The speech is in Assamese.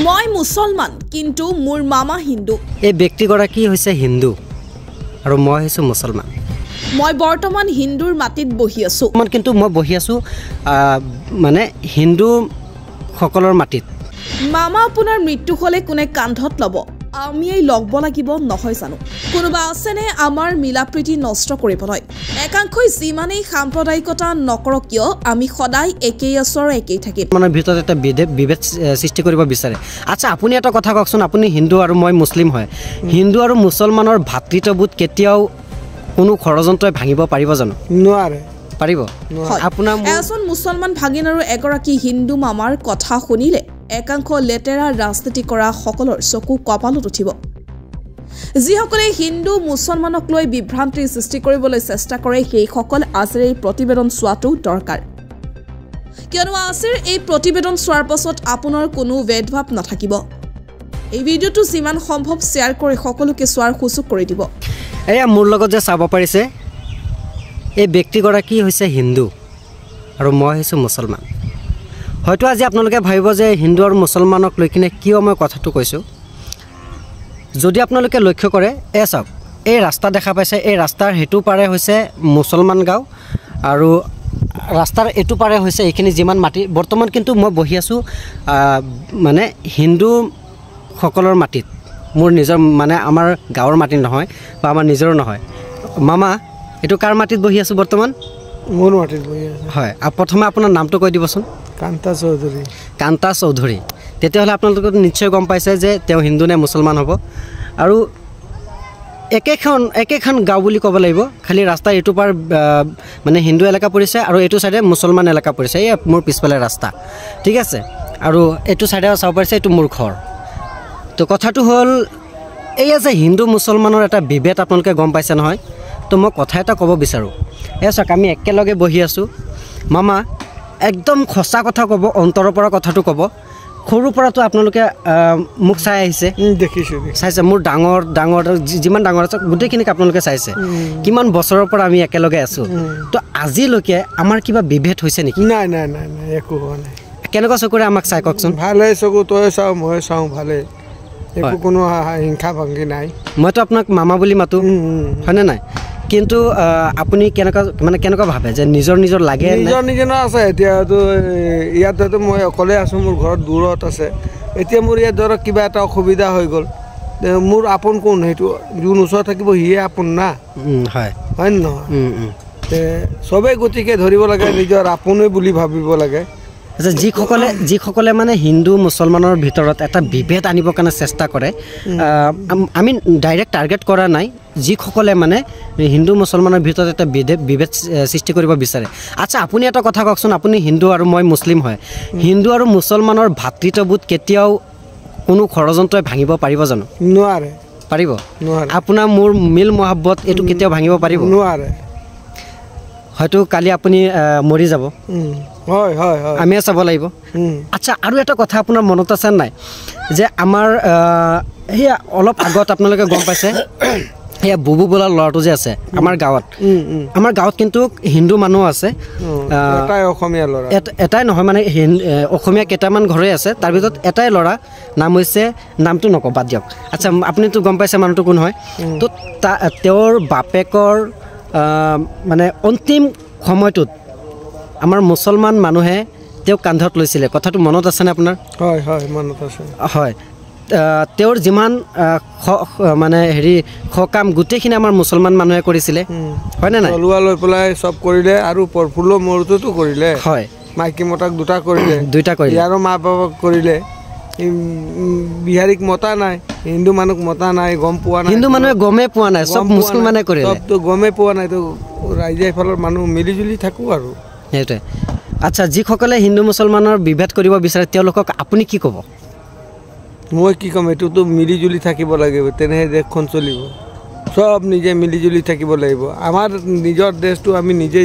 মই মুছলমান কিন্তু মোৰ মামা হিন্দু। এই ব্যক্তিগৰাকী হৈছে হিন্দু আৰু মই হৈছোঁ মুছলমান। মই বৰ্তমান হিন্দুৰ মাটিত বহি আছো। কিন্তু মই বহি আছো মানে হিন্দু সকলৰ মাটিত। মামা আপোনাৰ মৃত্যু হলে কোনে কান্ধত ল'ব? আমিয়েই ল'ব লাগিব নহয় জানো? কোনোবা আছেনে আমাৰ মিলাপ্ৰীতি নষ্ট কৰিবলৈ? একাংশই যিমানেই সাম্প্ৰদায়িকতা নকৰক কিয় আমি সদায় একেই আছো আৰু একেই থাকিম। মানে ভিতৰত এটা বিভেদ সৃষ্টি কৰিব বিচাৰে। আচ্ছা আপুনি এটা কথা কওকচোন, আপুনি হিন্দু আৰু মই মুছলিম হয়, হিন্দু আৰু মুছলমানৰ ভাতৃত্ববোধ কেতিয়াও কোনো ষড়যন্ত্ৰই ভাঙিব পাৰিব জানো? নোৱাৰে। পাৰিব? আপোনাৰ এজন মুছলমান ভাগিন আৰু এগৰাকী হিন্দু মামাৰ কথা শুনিলে একাংশ লেতেৰা ৰাজনীতি কৰা সকলৰ চকু কপালত উঠিব। যিসকলে হিন্দু মুছলমানক লৈ বিভ্ৰান্তিৰ সৃষ্টি কৰিবলৈ চেষ্টা কৰে সেইসকল আজিৰ এই প্ৰতিবেদন চোৱাটো দৰকাৰ, কিয়নো আজিৰ এই প্ৰতিবেদন চোৱাৰ পাছত আপোনাৰ কোনো ভেদভাৱ নাথাকিব। এই ভিডিঅ'টো যিমান সম্ভৱ শ্বেয়াৰ কৰি সকলোকে চোৱাৰ সুযোগ কৰি দিব। এয়া মোৰ লগত যে চাব পাৰিছে এই ব্যক্তিগৰাকী হৈছে হিন্দু আৰু মই হৈছোঁ মুছলমান। হয়তো আজি আপোনালোকে ভাবিব যে হিন্দু আৰু মুছলমানক লৈ কিনে কিয় মই কথাটো কৈছোঁ। যদি আপোনালোকে লক্ষ্য কৰে চাওক, এই ৰাস্তা দেখা পাইছে, এই ৰাস্তাৰ সেইটো পাৰে হৈছে মুছলমান গাঁও আৰু ৰাস্তাৰ এইটো পাৰে হৈছে এইখিনি যিমান মাটি। বৰ্তমান কিন্তু মই বহি আছোঁ মানে হিন্দু সকলৰ মাটিত। মোৰ নিজৰ মানে আমাৰ গাঁৱৰ মাটি নহয় বা আমাৰ নিজৰো নহয়। মামা এইটো কাৰ মাটিত বহি আছোঁ বৰ্তমান? মোৰ মাটিত বহি আছোঁ। হয়, প্ৰথমে আপোনাৰ নামটো কৈ দিবচোন। কান্তা চৌধুৰী। কান্তা চৌধুৰী। তেতিয়াহ'লে আপোনালোকে নিশ্চয় গম পাইছে যে তেওঁ হিন্দু নে মুছলমান হ'ব। আৰু একেখন গাঁও বুলি ক'ব লাগিব, খালি ৰাস্তা এইটো পাৰ মানে হিন্দু এলেকা পৰিছে আৰু এইটো ছাইডে মুছলমান এলেকা পৰিছে। এই মোৰ পিছফালে ৰাস্তা, ঠিক আছে। আৰু এইটো ছাইডে চাব পাৰিছে এইটো মোৰ ঘৰ। তো কথাটো হ'ল এয়া যে হিন্দু মুছলমানৰ এটা বিভেদ আপোনালোকে গম পাইছে নহয়। তো মই কথা এটা ক'ব বিচাৰোঁ। চাওক আমি একেলগে বহি আছোঁ। মামা একদম সঁচা কথা ক'ব, অন্তৰৰ পৰা কথাটো ক'ব। সৰুৰ পৰাতো আপোনালোকে মোক চাই আহিছে, দেখিছোঁ, চাইছে মোৰ ডাঙৰ যিমান ডাঙৰ আছে গোটেইখিনিক আপোনালোকে চাইছে। কিমান বছৰৰ পৰা আমি একেলগে আছোঁ। তো আজিলৈকে আমাৰ কিবা বিভেদ হৈছে নেকি? নাই নাই নাই নাই, একো হোৱা নাই। কেনেকুৱা চকুৰে আমাক চাই কওকচোন। ভালেই চকু, তই চাওঁ মই চাওঁ, ভালেই, একো কোনো হিংসা ভংগী নাই। মইতো আপোনাক মামা বুলি মাতোঁ, হয়নে নাই? কিন্তু আপুনি কেনেকুৱা ভাবে যে নিজৰ লাগে? নিজৰ আছে। এতিয়াতো ইয়াতেতো মই অকলে আছোঁ, মোৰ ঘৰত দূৰত আছে। এতিয়া মোৰ ইয়াত ধৰক কিবা এটা অসুবিধা হৈ গ'ল, মোৰ আপোন কোন? সেইটো যোন ওচৰত থাকিব সিয়ে আপোন না, হয় নে নহয়? চবেই গতিকে ধৰিব লাগে নিজৰ আপোনেই বুলি ভাবিব লাগে। আচ্ছা, যিসকলে মানে হিন্দু মুছলমানৰ ভিতৰত এটা বিভেদ আনিবৰ কাৰণে চেষ্টা কৰে, আমি ডাইৰেক্ট টাৰ্গেট কৰা নাই, যিসকলে মানে হিন্দু মুছলমানৰ ভিতৰত এটা বিভেদ সৃষ্টি কৰিব বিচাৰে। আচ্ছা আপুনি এটা কথা কওকচোন, আপুনি হিন্দু আৰু মই মুছলিম হয়, হিন্দু আৰু মুছলমানৰ ভাতৃত্ববোধ কেতিয়াও কোনো ষড়যন্ত্ৰই ভাঙিব পাৰিব জানো? নোৱাৰে। পাৰিব? আপোনাৰ মোৰ মিল মহাব্বত এইটো কেতিয়াও ভাঙিব পাৰিব? নোৱাৰে। হয়তো কালি আপুনি মৰি যাব, হয় হয় হয়, আমিয়ে চাব লাগিব। আচ্ছা আৰু এটা কথা আপোনাৰ মনত আছে নাই যে আমাৰ সেয়া অলপ আগত আপোনালোকে গম পাইছে সেয়া বুবু বোলা ল'ৰাটো যে আছে আমাৰ গাঁৱত কিন্তু হিন্দু মানুহ আছে, অসমীয়া ল'ৰা এটাই নহয়, মানে অসমীয়া কেইটামান ঘৰে আছে, তাৰ ভিতৰত এটাই ল'ৰা নাম হৈছে, নামটো নকওঁ বাদ দিয়ক। আচ্ছা আপুনিতো গম পাইছে মানুহটো কোন হয়? তো তেওঁৰ বাপেকৰ মানে অন্তিম সময়টোত আমাৰ মুছলমান মানুহে তেওঁক কান্ধত লৈছিলে, কথাটো মনত আছেনে আপোনাৰ? হয় হয় মনত আছে। হয়, তেওঁৰ যিমান মানে সকাম গোটেইখিনি আমাৰ মুছলমান মানুহে কৰিছিলে, হয়নে নাই? লোৱা লৈ পেলাই চব কৰিলে আৰু প্ৰফুল্ল মৰুটোতো কৰিলে, হয়, মাইকী মতাক দুটা কৰিলে, ইয়াৰো মা বাপাক কৰিলে। বিহাৰীক মতা নাই, হিন্দু মানুহক মতা নাই, গম পোৱা নাই, হিন্দু মানুহে গমেই পোৱা নাই, চব মুছলমানে কৰিলে, চবতো গমেই পোৱা নাই। তো ৰাইজে এইফালৰ মানুহ মিলিজুলি থাকোঁ আৰু সেইটোৱে। আচ্ছা যিসকলে হিন্দু মুছলমানৰ বিভেদ কৰিব বিচাৰে তেওঁলোকক আপুনি কি ক'ব? মই কি ক'ম, এইটোতো মিলিজুলি থাকিব লাগিব, তেনেহে দেশখন চলিব। চব নিজে মিলিজুলি থাকিব লাগিব। আমাৰ নিজৰ দেশটো আমি নিজে